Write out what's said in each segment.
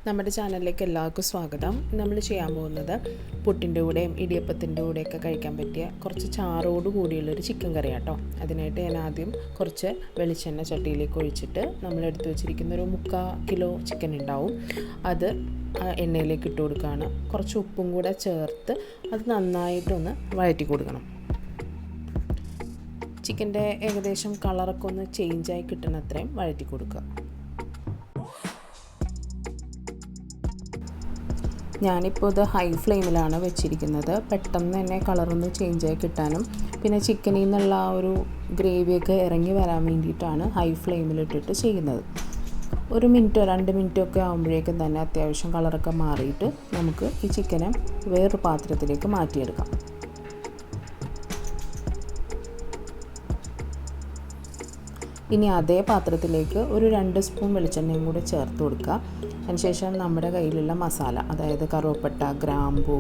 നമ്മുടെ ചാനലിലേക്ക് എല്ലാവർക്കും സ്വാഗതം. നമ്മൾ ചെയ്യാൻ പോകുന്നത് പുട്ടിൻ്റെ കൂടെയും ഇടിയപ്പത്തിൻ്റെ കൂടെയൊക്കെ കഴിക്കാൻ പറ്റിയ കുറച്ച് ചാറോട് കൂടിയുള്ളൊരു ചിക്കൻ കറി കേട്ടോ. അതിനായിട്ട് ഞാൻ ആദ്യം കുറച്ച് വെളിച്ചെണ്ണ ചട്ടിയിലേക്ക് ഒഴിച്ചിട്ട് നമ്മളെടുത്ത് വെച്ചിരിക്കുന്ന ഒരു 3/4 കിലോ ചിക്കൻ ഉണ്ടാവും. അത് എണ്ണയിലേക്ക് ഇട്ട് കൊടുക്കുകയാണ്. കുറച്ച് ഉപ്പും കൂടെ ചേർത്ത് അത് നന്നായിട്ടൊന്ന് വഴറ്റി കൊടുക്കണം. ചിക്കൻ്റെ ഏകദേശം കളറൊക്കെ ഒന്ന് ചേഞ്ചായി കിട്ടുന്നത്രയും വഴറ്റി കൊടുക്കുക. ഞാനിപ്പോൾ ഇത് ഹൈ ഫ്ലെയിമിലാണ് വെച്ചിരിക്കുന്നത്. പെട്ടെന്ന് തന്നെ കളറൊന്ന് ചേഞ്ചായി കിട്ടാനും പിന്നെ ചിക്കനിൽ നിന്നുള്ള ആ ഒരു ഗ്രേവിയൊക്കെ ഇറങ്ങി വരാൻ വേണ്ടിയിട്ടാണ് ഹൈ ഫ്ലെയിമിലിട്ടിട്ട് ചെയ്യുന്നത്. 1 മിനിറ്റോ 2 മിനിറ്റോ ഒക്കെ ആകുമ്പോഴേക്കും തന്നെ അത്യാവശ്യം കളറൊക്കെ മാറിയിട്ട് നമുക്ക് ഈ ചിക്കനെ വേറൊരു പാത്രത്തിലേക്ക് മാറ്റിയെടുക്കാം. ഇനി അതേ പാത്രത്തിലേക്ക് ഒരു 2 സ്പൂൺ വെളിച്ചെണ്ണയും കൂടി ചേർത്ത് കൊടുക്കുക. അതിനുശേഷം നമ്മുടെ കയ്യിലുള്ള മസാല, അതായത് കറുവപ്പട്ട, ഗ്രാമ്പൂ,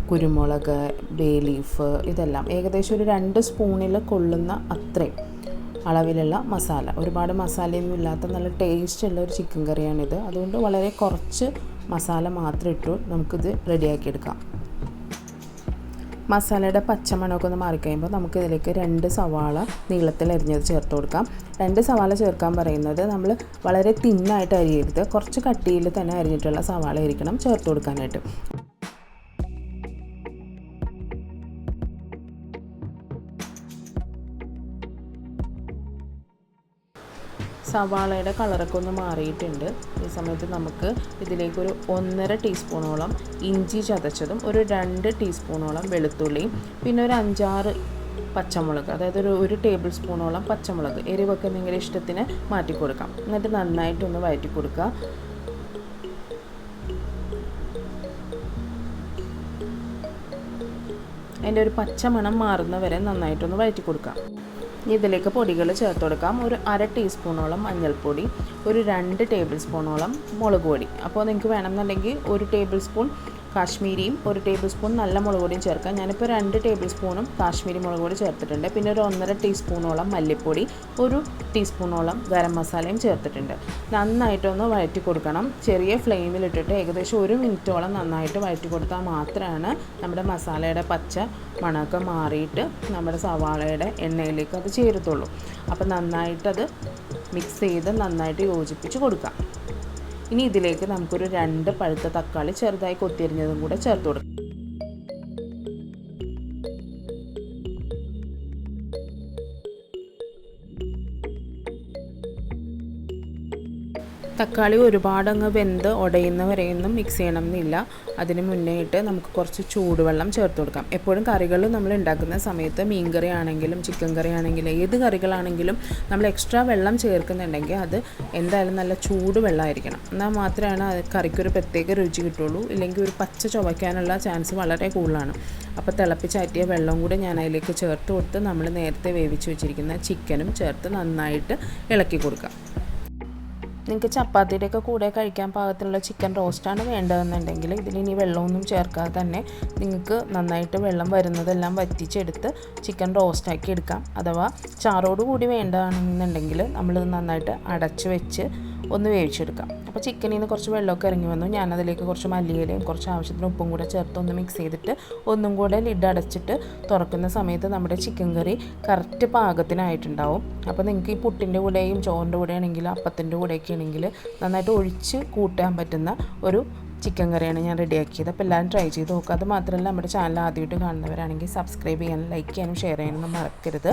കുരുമുളക്, ബേ ലീഫ്, ഇതെല്ലാം ഏകദേശം ഒരു 2 സ്പൂണിൽ കൊള്ളുന്ന അത്രയും അളവിലുള്ള മസാല. ഒരുപാട് മസാലയൊന്നും ഇല്ലാത്ത നല്ല ടേസ്റ്റുള്ള ഒരു ചിക്കൻ കറിയാണിത്. അതുകൊണ്ട് വളരെ കുറച്ച് മസാല മാത്രം ഇട്ടു നമുക്കിത് റെഡിയാക്കിയെടുക്കാം. മസാലയുടെ പച്ചമണമൊക്കെ ഒന്ന് മാറിക്കഴിയുമ്പോൾ നമുക്കിതിലേക്ക് 2 സവാള നീളത്തിൽ അരിഞ്ഞത് ചേർത്ത് കൊടുക്കാം. 2 സവാള ചേർക്കാൻ പറയുന്നത് നമ്മൾ വളരെ തിന്നായിട്ട് അരിയരുത്, കുറച്ച് കട്ടിയിൽ തന്നെ അരിഞ്ഞിട്ടുള്ള സവാള ആയിരിക്കണം ചേർത്ത് കൊടുക്കാനായിട്ട്. സവാളയുടെ കളറൊക്കെ ഒന്ന് മാറിയിട്ടുണ്ട്. ഈ സമയത്ത് നമുക്ക് ഇതിലേക്കൊരു 1.5 ടീസ്പൂണോളം ഇഞ്ചി ചതച്ചതും ഒരു 2 ടീസ്പൂണോളം വെളുത്തുള്ളിയും പിന്നെ ഒരു 5-6 പച്ചമുളക്, അതായത് ഒരു ടേബിൾ സ്പൂണോളം പച്ചമുളക്, എരിവൊക്കെ നിങ്ങളുടെ ഇഷ്ടത്തിന് മാറ്റി കൊടുക്കാം. എന്നിട്ട് നന്നായിട്ടൊന്ന് വഴറ്റി കൊടുക്കുക. അതിൻ്റെ ഒരു പച്ചമണം മാറുന്നവരെ നന്നായിട്ടൊന്ന് വഴറ്റി കൊടുക്കാം. ഇതിലേക്ക് പൊടികൾ ചേർത്ത് കൊടുക്കാം. ഒരു 1/2 ടീസ്പൂണോളം മഞ്ഞൾപ്പൊടി, ഒരു 2 ടേബിൾ സ്പൂണോളം മുളക് പൊടി. അപ്പോൾ നിങ്ങൾക്ക് വേണമെന്നുണ്ടെങ്കിൽ 1 ടേബിൾ സ്പൂൺ കാശ്മീരിയും 1 ടേബിൾ സ്പൂൺ നല്ല മുളക് പൊടിയും ചേർക്കാം. ഞാനിപ്പോൾ 2 ടേബിൾ സ്പൂണും കാശ്മീരി മുളക് പൊടി ചേർത്തിട്ടുണ്ട്. പിന്നെ ഒരു 1.5 ടീസ്പൂണോളം മല്ലിപ്പൊടി, 1 ടീസ്പൂണോളം ഗരം മസാലയും ചേർത്തിട്ടുണ്ട്. നന്നായിട്ടൊന്ന് വഴറ്റി കൊടുക്കണം. ചെറിയ ഫ്ലെയിമിലിട്ടിട്ട് ഏകദേശം 1 മിനിറ്റോളം നന്നായിട്ട് വഴറ്റി കൊടുത്താൽ മാത്രമാണ് നമ്മുടെ മസാലയുടെ പച്ച മണമൊക്കെ മാറിയിട്ട് നമ്മുടെ സവാളയുടെ എണ്ണയിലേക്ക് അത് ചേരത്തുള്ളൂ. അപ്പോൾ നന്നായിട്ടത് മിക്സ് ചെയ്ത് നന്നായിട്ട് യോജിപ്പിച്ച് കൊടുക്കാം. ഇനി ഇതിലേക്ക് നമുക്കൊരു 2 പഴുത്ത തക്കാളി ചെറുതായി കൊത്തിയരിഞ്ഞതും കൂടെ ചേർത്ത് കൊടുക്കാം. തക്കാളി ഒരുപാടങ്ങ് വെന്ത് ഉടയുന്നവരെയൊന്നും മിക്സ് ചെയ്യണമെന്നില്ല. അതിന് മുന്നേയിട്ട് നമുക്ക് കുറച്ച് ചൂടുവെള്ളം ചേർത്ത് കൊടുക്കാം. എപ്പോഴും കറികൾ നമ്മൾ ഉണ്ടാക്കുന്ന സമയത്ത് മീൻ കറി ആണെങ്കിലും ചിക്കൻ കറി ആണെങ്കിലും ഏത് കറികളാണെങ്കിലും നമ്മൾ എക്സ്ട്രാ വെള്ളം ചേർക്കുന്നുണ്ടെങ്കിൽ അത് എന്തായാലും നല്ല ചൂടുവെള്ളമായിരിക്കണം. എന്നാൽ മാത്രമാണ് കറിക്കൊരു പ്രത്യേക രുചി കിട്ടുള്ളൂ. ഇല്ലെങ്കിൽ ഒരു പച്ച ചുവയ്ക്കാനുള്ള ചാൻസ് വളരെ കൂടുതലാണ്. അപ്പോൾ തിളപ്പിച്ചാറ്റിയ വെള്ളം കൂടെ ഞാൻ അതിലേക്ക് ചേർത്ത് കൊടുത്ത് നമ്മൾ നേരത്തെ വേവിച്ച് വെച്ചിരിക്കുന്ന ചിക്കനും ചേർത്ത് നന്നായിട്ട് ഇളക്കി കൊടുക്കാം. നിങ്ങൾക്ക് ചപ്പാത്തിയുടെയൊക്കെ കൂടെ കഴിക്കാൻ പാകത്തിലുള്ള ചിക്കൻ റോസ്റ്റാണ് വേണ്ടതെന്നുണ്ടെങ്കിൽ ഇതിലിനി വെള്ളമൊന്നും ചേർക്കാതെ തന്നെ നിങ്ങൾക്ക് നന്നായിട്ട് വെള്ളം വരുന്നതെല്ലാം വറ്റിച്ചെടുത്ത് ചിക്കൻ റോസ്റ്റാക്കി എടുക്കാം. അഥവാ ചാറോട് കൂടി വേണ്ടതാണെന്നുണ്ടെങ്കിൽ നമ്മളിത് നന്നായിട്ട് അടച്ച് വെച്ച് ഒന്ന് വേവിച്ചെടുക്കാം. അപ്പോൾ ചിക്കനിൽ നിന്ന് കുറച്ച് വെള്ളമൊക്കെ ഇറങ്ങി വന്നു. ഞാനതിലേക്ക് കുറച്ച് മല്ലിയിലയും കുറച്ച് ആവശ്യത്തിന് ഉപ്പും കൂടെ ചേർത്ത് ഒന്ന് മിക്സ് ചെയ്തിട്ട് ഒന്നും കൂടെ ലിഡ് അടച്ചിട്ട് തുറക്കുന്ന സമയത്ത് നമ്മുടെ ചിക്കൻ കറി കറക്റ്റ് പാകത്തിനായിട്ടുണ്ടാവും. അപ്പോൾ നിങ്ങൾക്ക് ഈ പുട്ടിൻ്റെ കൂടെയും ചോറിൻ്റെ കൂടെ ആണെങ്കിലും അപ്പത്തിൻ്റെ കൂടെയൊക്കെ ആണെങ്കിൽ നന്നായിട്ട് ഒഴിച്ച് കൂട്ടാൻ പറ്റുന്ന ഒരു ചിക്കൻ കറിയാണ് ഞാൻ റെഡിയാക്കിയത്. അപ്പോൾ എല്ലാവരും ട്രൈ ചെയ്ത് നോക്കുക. അത് മാത്രമല്ല നമ്മുടെ ചാനൽ ആദ്യമായിട്ട് കാണുന്നവരാണെങ്കിൽ സബ്സ്ക്രൈബ് ചെയ്യാനും ലൈക്ക് ചെയ്യാനും ഷെയർ ചെയ്യാനൊന്നും മറക്കരുത്.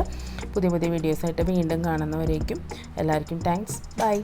പുതിയ പുതിയ വീഡിയോസായിട്ട് വീണ്ടും കാണുന്നവരേക്കും എല്ലാവർക്കും താങ്ക്സ്. ബൈ.